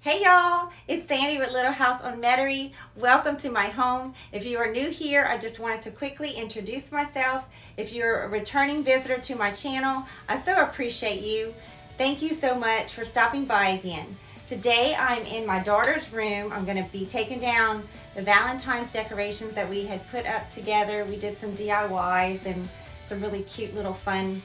Hey y'all, it's Sandy with Little House on Metairie. Welcome to my home. If you are new here, I just wanted to quickly introduce myself. If you're a returning visitor to my channel, I so appreciate you. Thank you so much for stopping by again. Today I'm in my daughter's room. I'm going to be taking down the Valentine's decorations that we had put up together. We did some DIYs and some really cute little fun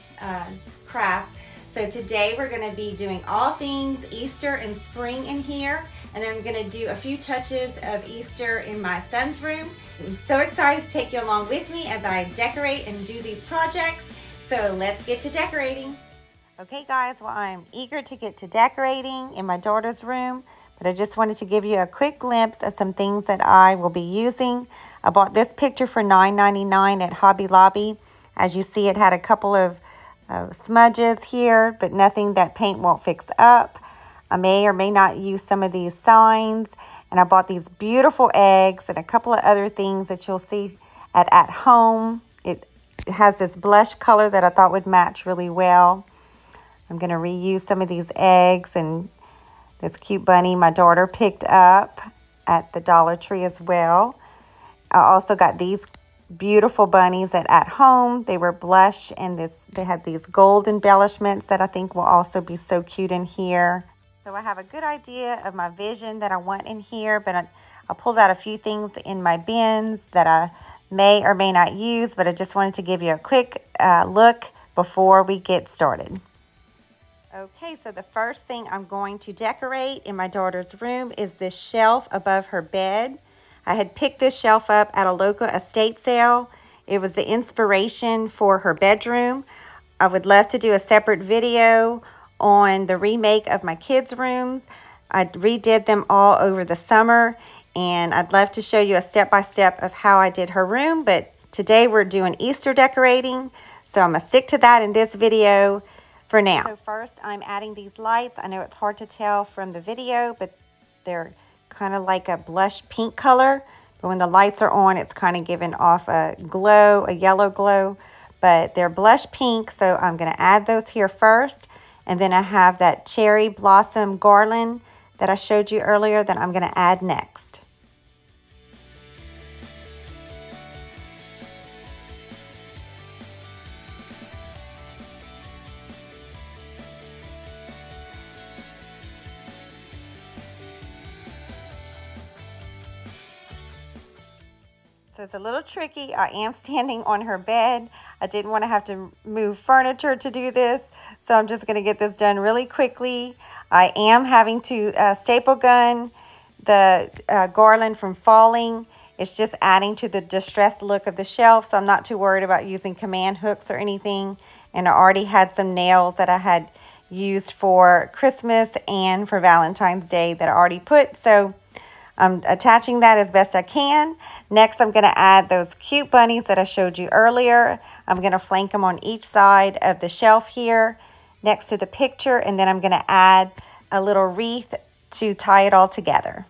crafts. So today we're going to be doing all things Easter and spring in here, and then I'm going to do a few touches of Easter in my son's room. I'm so excited to take you along with me as I decorate and do these projects. So let's get to decorating. Okay guys, well I'm eager to get to decorating in my daughter's room, but I just wanted to give you a quick glimpse of some things that I will be using. I bought this picture for $9.99 at Hobby Lobby. As you see, it had a couple of smudges here, but nothing that paint won't fix up. I may or may not use some of these signs, and I bought these beautiful eggs and a couple of other things that you'll see at home. It has this blush color that I thought would match really well. I'm going to reuse some of these eggs and this cute bunny my daughter picked up at the Dollar Tree as well. I also got these beautiful bunnies at home. They were blush, and they had these gold embellishments that I think will also be so cute in here. So I have a good idea of my vision that I want in here, but I pulled out a few things in my bins that I may or may not use, but I just wanted to give you a quick look before we get started. Okay, so the first thing I'm going to decorate in my daughter's room is this shelf above her bed. I had picked this shelf up at a local estate sale. It was the inspiration for her bedroom. I would love to do a separate video on the remake of my kids' rooms. I redid them all over the summer, and I'd love to show you a step-by-step of how I did her room, but today we're doing Easter decorating, so I'm going to stick to that in this video for now. So first I'm adding these lights. I know it's hard to tell from the video, but they're kind of like a blush pink color, but when the lights are on, it's kind of giving off a glow, a yellow glow, but they're blush pink. So I'm going to add those here first, and then I have that cherry blossom garland that I showed you earlier that I'm going to add next. So it's a little tricky. I am standing on her bed. I didn't want to have to move furniture to do this, so I'm just going to get this done really quickly. I am having to staple gun the garland from falling. It's just adding to the distressed look of the shelf, so I'm not too worried about using command hooks or anything. And I already had some nails that I had used for Christmas and for Valentine's Day that I already put, so I'm attaching that as best I can. Next, I'm going to add those cute bunnies that I showed you earlier. I'm going to flank them on each side of the shelf here next to the picture, and then I'm going to add a little wreath to tie it all together.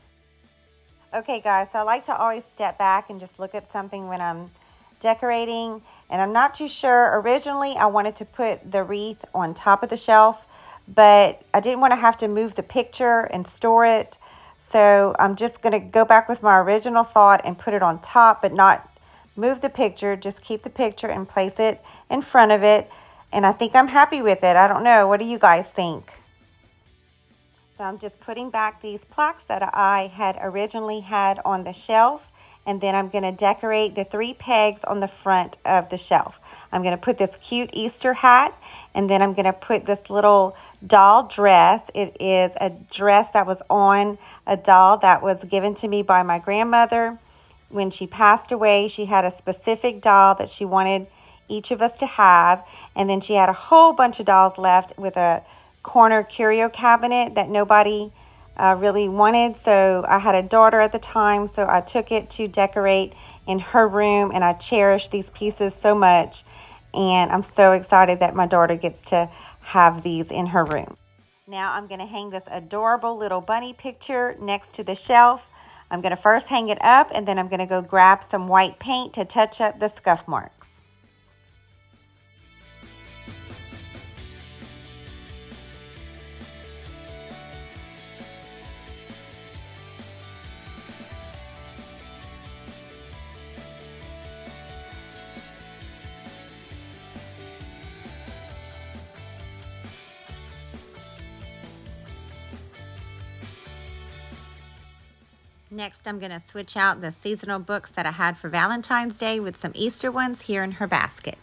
Okay guys, so I like to always step back and just look at something when I'm decorating, and I'm not too sure. Originally, I wanted to put the wreath on top of the shelf, but I didn't want to have to move the picture and store it. So I'm just going to go back with my original thought and put it on top, but not move the picture. Just keep the picture and place it in front of it. And I think I'm happy with it. I don't know. What do you guys think? So I'm just putting back these plaques that I had originally had on the shelf. And then I'm going to decorate the 3 pegs on the front of the shelf. I'm going to put this cute Easter hat, and then I'm going to put this little doll dress. It is a dress that was on a doll that was given to me by my grandmother. When she passed away, she had a specific doll that she wanted each of us to have, and then she had a whole bunch of dolls left with a corner curio cabinet that nobody really wanted. So I had a daughter at the time, so I took it to decorate in her room, and I cherish these pieces so much, and I'm so excited that my daughter gets to have these in her room. Now I'm going to hang this adorable little bunny picture next to the shelf. I'm going to first hang it up, and then I'm going to go grab some white paint to touch up the scuff marks. Next, I'm going to switch out the seasonal books that I had for Valentine's Day with some Easter ones here in her basket.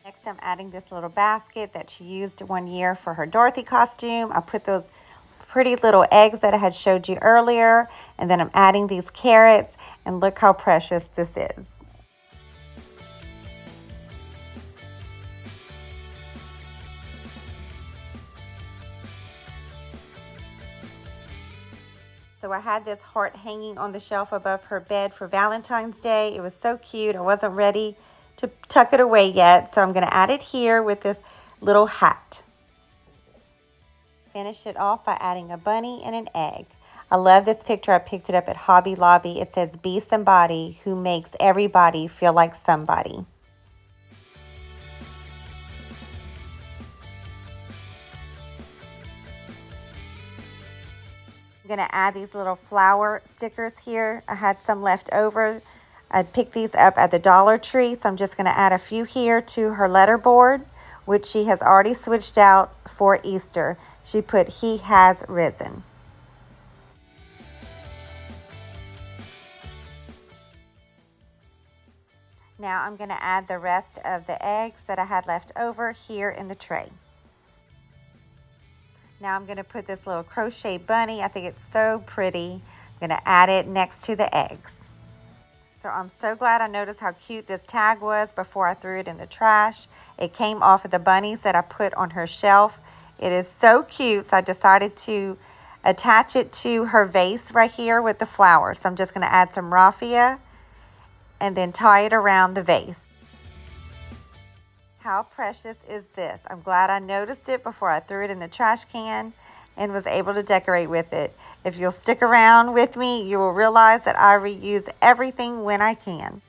Next, I'm adding this little basket that she used one year for her Dorothy costume. I put those pretty little eggs that I had showed you earlier, and then I'm adding these carrots, and look how precious this is. So I had this heart hanging on the shelf above her bed for Valentine's Day. It was so cute. I wasn't ready to tuck it away yet, so I'm going to add it here with this little hat. Finish it off by adding a bunny and an egg. I love this picture. I picked it up at Hobby Lobby. It says, "Be somebody who makes everybody feel like somebody." I'm going to add these little flower stickers here. I had some left over. I picked these up at the Dollar Tree, so I'm just going to add a few here to her letterboard, which she has already switched out for Easter. She put, "He has risen." Now I'm going to add the rest of the eggs that I had left over here in the tray. Now I'm going to put this little crochet bunny. I think it's so pretty. I'm going to add it next to the eggs. So I'm so glad I noticed how cute this tag was before I threw it in the trash. It came off of the bunnies that I put on her shelf. It is so cute, so I decided to attach it to her vase right here with the flowers. So I'm just going to add some raffia and then tie it around the vase. How precious is this? I'm glad I noticed it before I threw it in the trash can and was able to decorate with it. If you'll stick around with me, you will realize that I reuse everything when I can.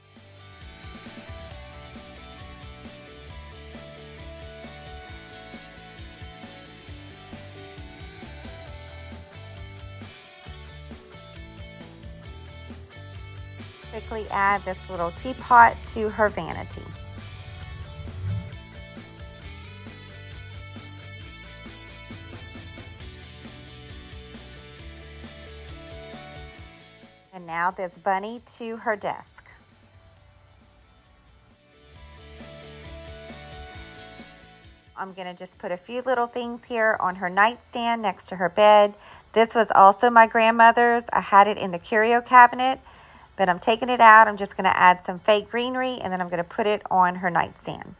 Quickly add this little teapot to her vanity. And now this bunny to her desk. I'm going to just put a few little things here on her nightstand next to her bed. This was also my grandmother's. I had it in the curio cabinet, but I'm taking it out. I'm just going to add some fake greenery, and then I'm going to put it on her nightstand.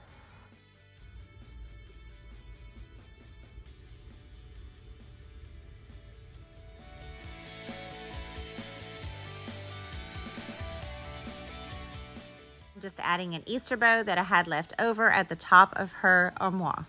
Just adding an Easter bow that I had left over at the top of her armoire.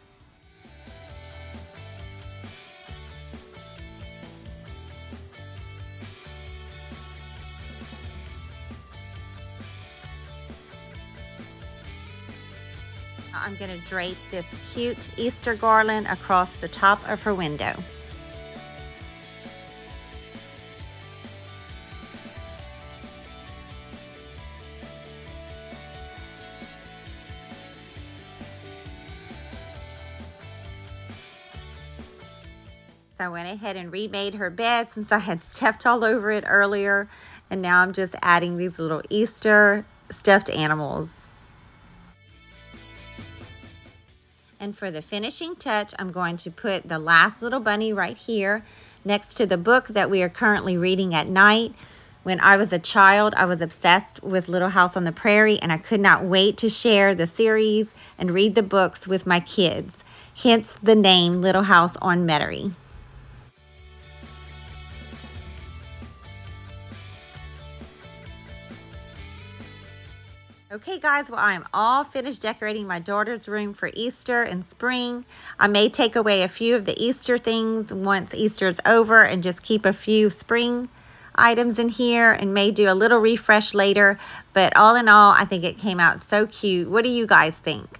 I'm going to drape this cute Easter garland across the top of her window. So I went ahead and remade her bed since I had stepped all over it earlier. And now I'm just adding these little Easter stuffed animals. And for the finishing touch, I'm going to put the last little bunny right here next to the book that we are currently reading at night. When I was a child, I was obsessed with Little House on the Prairie, and I could not wait to share the series and read the books with my kids. Hence the name Little House on Metairie. Okay guys, well I am all finished decorating my daughter's room for Easter and spring. I may take away a few of the Easter things once Easter's over and just keep a few spring items in here and may do a little refresh later. But all in all, I think it came out so cute. What do you guys think?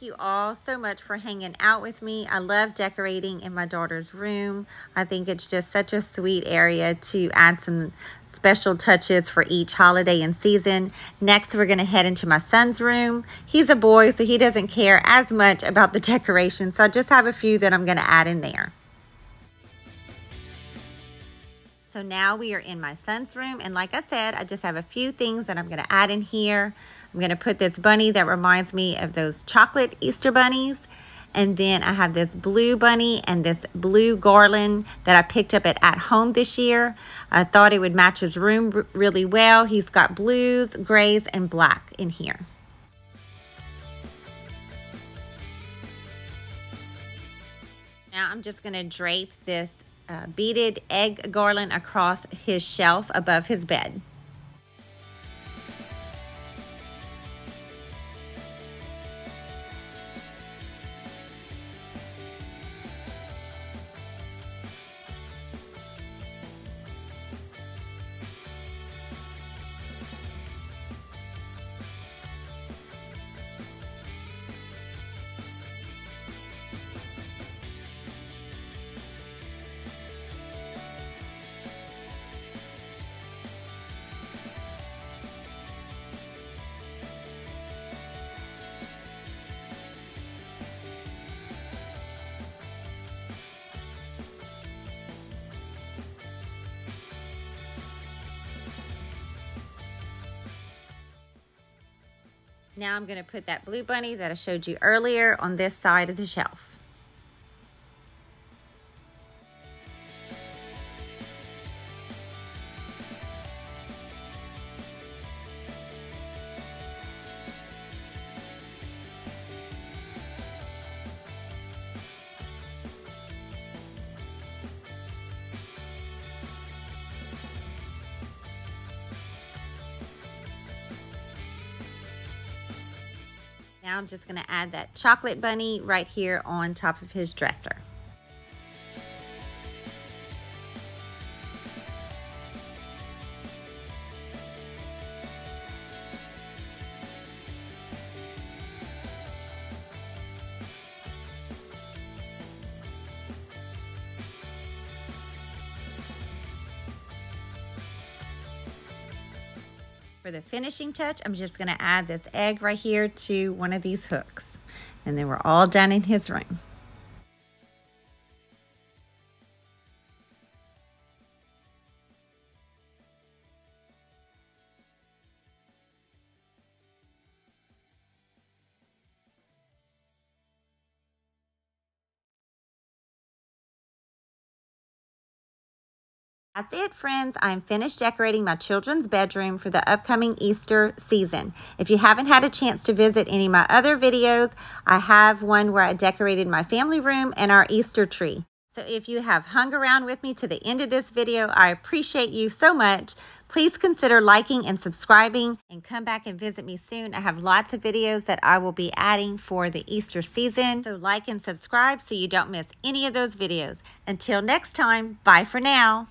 Thank you all so much for hanging out with me. I love decorating in my daughter's room. I think it's just such a sweet area to add some special touches for each holiday and season. Next, we're going to head into my son's room. He's a boy, so he doesn't care as much about the decoration, so I just have a few that I'm going to add in there. So now we are in my son's room, and like I said, I just have a few things that I'm going to add in here. I'm going to put this bunny that reminds me of those chocolate Easter bunnies. And then I have this blue bunny and this blue garland that I picked up at home this year. I thought it would match his room really well. He's got blues, grays, and black in here. Now I'm just going to drape this beaded egg garland across his shelf above his bed. Now I'm going to put that blue bunny that I showed you earlier on this side of the shelf. Now I'm just going to add that chocolate bunny right here on top of his dresser. For the finishing touch, I'm just going to add this egg right here to one of these hooks. And then we're all done in his room. That's it, friends. I'm finished decorating my children's bedroom for the upcoming Easter season. If you haven't had a chance to visit any of my other videos, I have one where I decorated my family room and our Easter tree. So if you have hung around with me to the end of this video, I appreciate you so much. Please consider liking and subscribing and come back and visit me soon. I have lots of videos that I will be adding for the Easter season. So like and subscribe so you don't miss any of those videos. Until next time, bye for now.